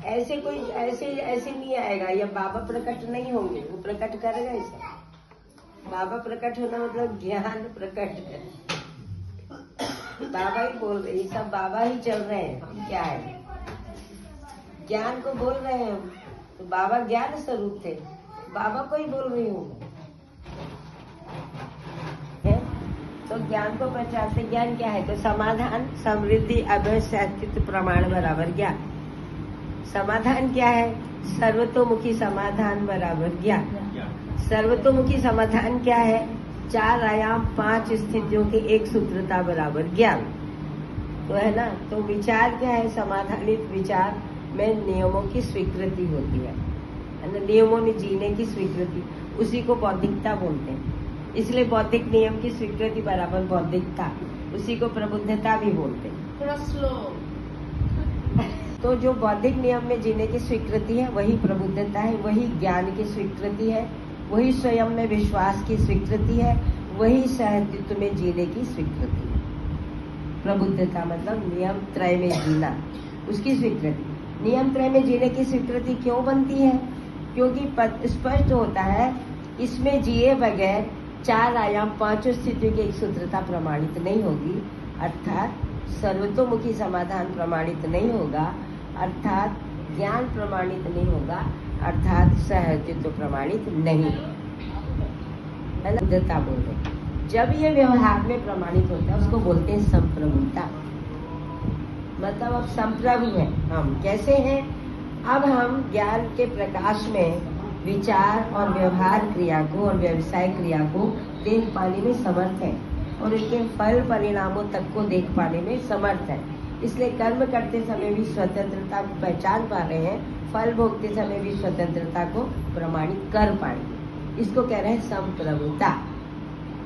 ऐसे कोई ऐसे ऐसे नहीं आएगा, या बाबा प्रकट नहीं होंगे, वो प्रकट करेगा ऐसा। बाबा प्रकट होना मतलब ज्ञान प्रकट है। बाबा ही बोल रहे, ये सब बाबा ही चल रहे हैं, हम क्या है, ज्ञान को बोल रहे हैं हम। तो बाबा ज्ञान स्वरूप थे, बाबा को ही बोल रही हूँ है? तो ज्ञान को पहचानते, ज्ञान क्या है? तो समाधान, समृद्धि, अभय, अस्तित्व, प्रमाण बराबर ज्ञान। समाधान क्या है? सर्वतोमुखी समाधान बराबर ज्ञान। सर्वतोमुखी समाधान क्या है? 4 आयाम 5 स्थितियों की एक सूत्रता बराबर ज्ञान। तो है ना। तो विचार क्या है? समाधानित विचार में नियमों की स्वीकृति होती है ना, नियमों में जीने की स्वीकृति, उसी को बौद्धिकता बोलते हैं। इसलिए बौद्धिक नियम की स्वीकृति बराबर बौद्धिकता, उसी को प्रबुद्धता भी बोलते हैं। थोड़ा स्लो। तो जो बौद्धिक नियम में जीने की स्वीकृति है वही प्रबुद्धता है, वही ज्ञान की स्वीकृति है, वही स्वयं में विश्वास की स्वीकृति है, वही सहअस्तित्व में जीने की स्वीकृति है। प्रबुद्धता मतलब नियम त्रय में जीना, उसकी स्वीकृति। नियम त्रय में जीने की स्वीकृति क्यों बनती है? क्योंकि स्पष्ट होता है इसमें जिए बगैर 4 आयाम 5 स्थितियों की एक सूत्रता प्रमाणित नहीं होगी, अर्थात सर्वतोमुखी समाधान प्रमाणित नहीं होगा, अर्थात ज्ञान प्रमाणित नहीं होगा, अर्थात सहअस्तित्व प्रमाणित नहीं है ना। बुद्धता बोलते हैं। जब ये व्यवहार में प्रमाणित होता है उसको बोलते हैं संप्रभुता। मतलब अब संप्रभु है हम। कैसे हैं? अब हम ज्ञान के प्रकाश में विचार और व्यवहार क्रिया को और व्यवसाय क्रिया को देख पाने में समर्थ है और इनके फल परिणामों तक को देख पाने में समर्थ है। इसलिए कर्म करते समय भी स्वतंत्रता को पहचान पा रहे हैं, फल भोगते समय भी स्वतंत्रता को प्रमाणित कर पाएंगे। इसको कह रहे हैं संप्रभुता।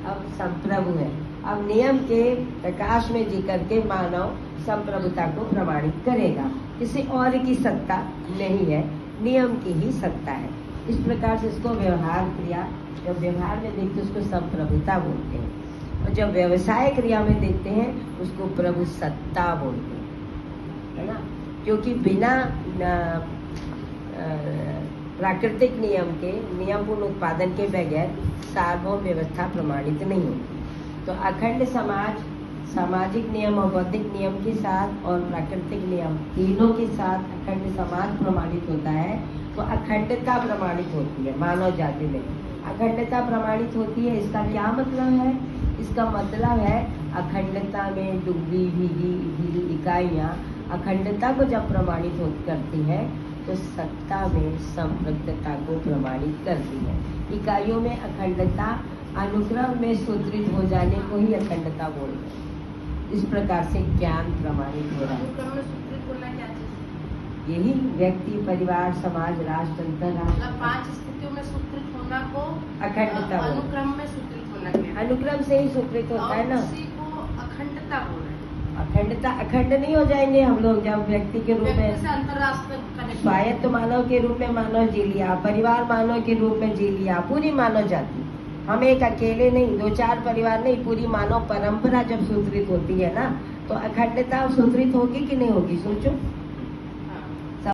अब संप्रभु है। अब नियम के प्रकाश में जी करके मानव संप्रभुता को प्रमाणित करेगा। किसी और की सत्ता नहीं है, नियम की ही सत्ता है। इस प्रकार से इसको व्यवहार क्रिया, जब व्यवहार में देखते उसको संप्रभुता बोलते हैं, और जब व्यवसाय क्रिया में देखते हैं उसको प्रभु सत्ता बोलते हैं, है ना। क्योंकि बिना प्राकृतिक नियम के, नियमपूर्ण उत्पादन के बगैर सार्वभौम व्यवस्था प्रमाणित नहीं होती। तो अखंड समाज सामाजिक नियम और बौद्धिक नियम के साथ और प्राकृतिक नियम तीनों के साथ अखंड समाज प्रमाणित होता है। तो अखंडता प्रमाणित होती है मानव जाति में। अखंडता प्रमाणित होती है, इसका क्या मतलब है? इसका मतलब है अखंडता में डूबी भीगी इकाइयाँ अखंडता को जब प्रमाणित करती है तो सत्ता में संपृक्तता को प्रमाणित करती है। इकाइयों में अखंडता अनुक्रम में सूत्रित हो जाने को ही अखंडता बोलते हैं। इस प्रकार से ज्ञान प्रमाणित हो रहा है। अनुक्रम में सूत्रित होना क्या चीज? यही व्यक्ति, परिवार, समाज, राष्ट्र, अंतरराष्ट्र। मतलब 5 स्थितियों में सूत्रित होना को अखंडता अनुक्रम में सूत्रित होना क्या? अनुक्रम से ही सूत्रित होता है ना। उसी को अखंडता बोल रहे हैं। अखंडता, अखंड नहीं हो जाएंगे हम लोग जब व्यक्ति के रूप में, व्यक्ति से अंतरराष्ट्रीय कनेक्ट, स्वायत्त मानव के रूप में मानव जी लिया, परिवार मानव के रूप में जी लिया, पूरी मानव जाति। हम एक अकेले नहीं, 2-4 परिवार नहीं, पूरी मानव परंपरा जब सूत्रित होती है ना, तो अखंडता सूत्रित होगी कि नहीं होगी? सोचो।